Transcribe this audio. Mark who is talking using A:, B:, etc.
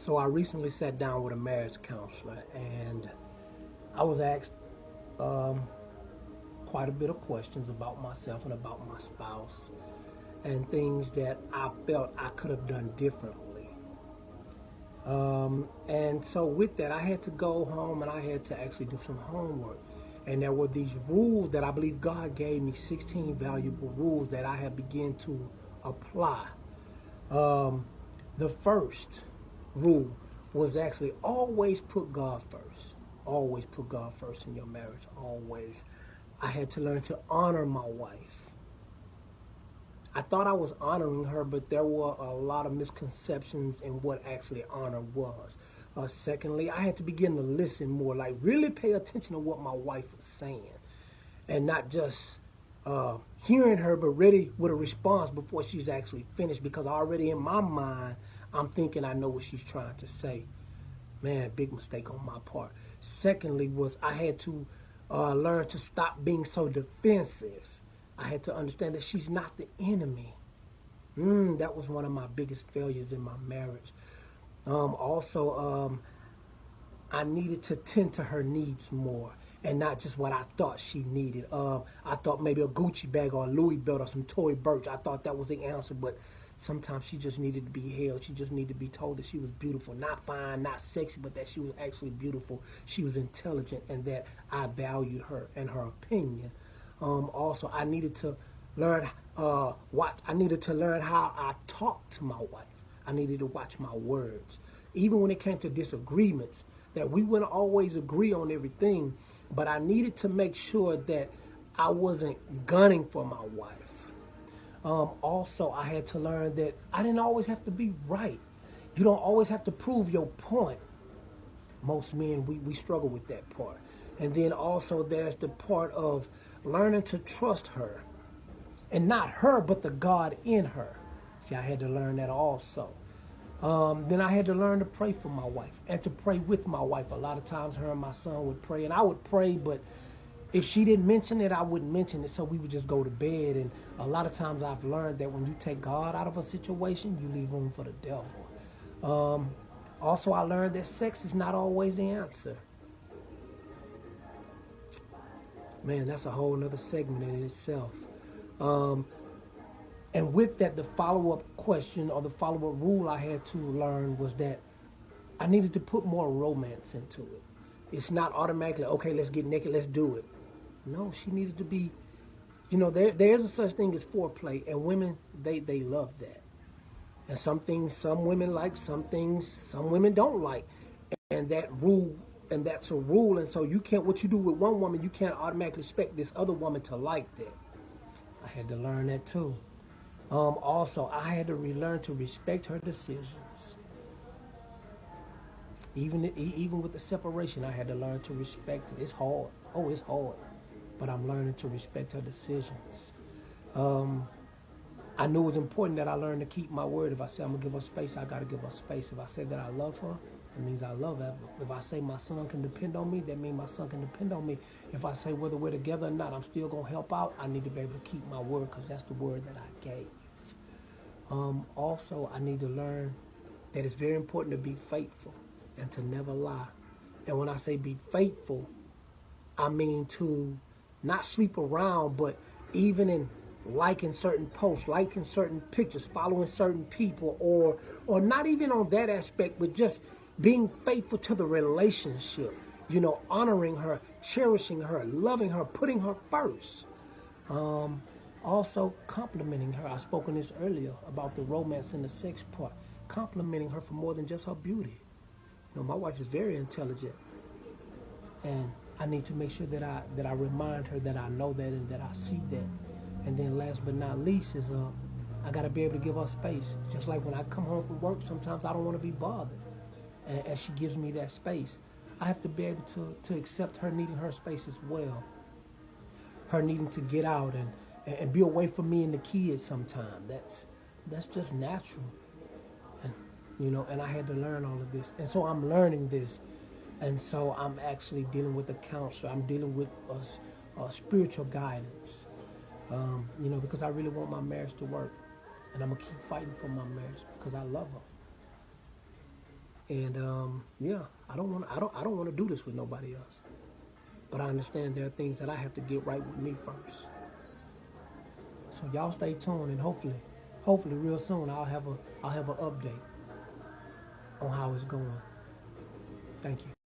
A: So I recently sat down with a marriage counselor, and I was asked um, quite a bit of questions about myself and about my spouse, and things that I felt I could have done differently. And so with that, I had to go home and I had to actually do some homework. And there were these rules that I believe God gave me, 16 valuable rules that I have begun to apply. Um, the first rule was actually always put God first. Always put God first in your marriage. Always. I had to learn to honor my wife. I thought I was honoring her, but there were a lot of misconceptions in what actually honor was. Secondly, I had to begin to listen more, like really pay attention to what my wife was saying, and not just hearing her, but ready with a response before she's actually finished. Because already in my mind, I'm thinking I know what she's trying to say. Man, big mistake on my part. Secondly, was I had to learn to stop being so defensive. I had to understand that she's not the enemy. That was one of my biggest failures in my marriage. Also, I needed to tend to her needs more and not just what I thought she needed. I thought maybe a Gucci bag or a Louis belt or some Tory Burch. I thought that was the answer, but sometimes she just needed to be held. She just needed to be told that she was beautiful, not fine, not sexy, but that she was actually beautiful. She was intelligent, and that I valued her and her opinion. Also, I needed to learn I needed to learn how I talk to my wife. I needed to watch my words, even when it came to disagreements. That we wouldn't always agree on everything, but I needed to make sure that I wasn't gunning for my wife. Also, I had to learn that I didn't always have to be right. You don't always have to prove your point. Most men, we struggle with that part. And then also there's the part of learning to trust her. And not her, but the God in her. See, I had to learn that also. Then I had to learn to pray for my wife and to pray with my wife. A lot of times her and my son would pray, and I would pray, but if she didn't mention it, I wouldn't mention it, so we would just go to bed. And a lot of times I've learned that when you take God out of a situation, you leave room for the devil. Um, Also, I learned that sex is not always the answer. Man, that's a whole other segment in itself. Um, and with that, the follow-up question or the follow-up rule I had to learn was that I needed to put more romance into it. It's not automatically, okay, let's get naked, let's do it. No, she needed to be, there's a such thing as foreplay, and women, they love that. And some things, some women like, some things, some women don't like. And that rule, and that's a rule. And so you can't, what you do with one woman, you can't automatically expect this other woman to like that. I had to learn that too. Also, I had to relearn to respect her decisions. Even with the separation, I had to learn to respect it. It's hard. Oh, it's hard. But I'm learning to respect her decisions. Um, I knew it was important that I learned to keep my word. If I say I'm gonna give her space, I gotta give her space. If I say that I love her, it means I love her. If I say my son can depend on me, that means my son can depend on me. If I say whether we're together or not, I'm still gonna help out. I need to be able to keep my word because that's the word that I gave. Also, I need to learn that it's very important to be faithful and to never lie. And when I say be faithful, I mean to not sleep around, but even in liking certain posts, liking certain pictures, following certain people, or not even on that aspect, but just being faithful to the relationship. Honoring her, cherishing her, loving her, putting her first. Um, Also complimenting her. I spoke on this earlier about the romance and the sex part. Complimenting her for more than just her beauty. My wife is very intelligent, and I need to make sure that I remind her that I know that and that I see that. And then last but not least is I gotta be able to give her space. Just like when I come home from work, sometimes I don't want to be bothered, and she gives me that space. I have to be able to accept her needing her space as well. Her needing to get out and be away from me and the kids sometime. That's just natural. And and I had to learn all of this. And so I'm learning this. And so I'm actually dealing with a counselor. I'm dealing with spiritual guidance. Because I really want my marriage to work. And I'm going to keep fighting for my marriage because I love her. And yeah, I don't want to do this with nobody else. But I understand there are things that I have to get right with me first. So y'all stay tuned, and hopefully real soon I'll have an update on how it's going. Thank you.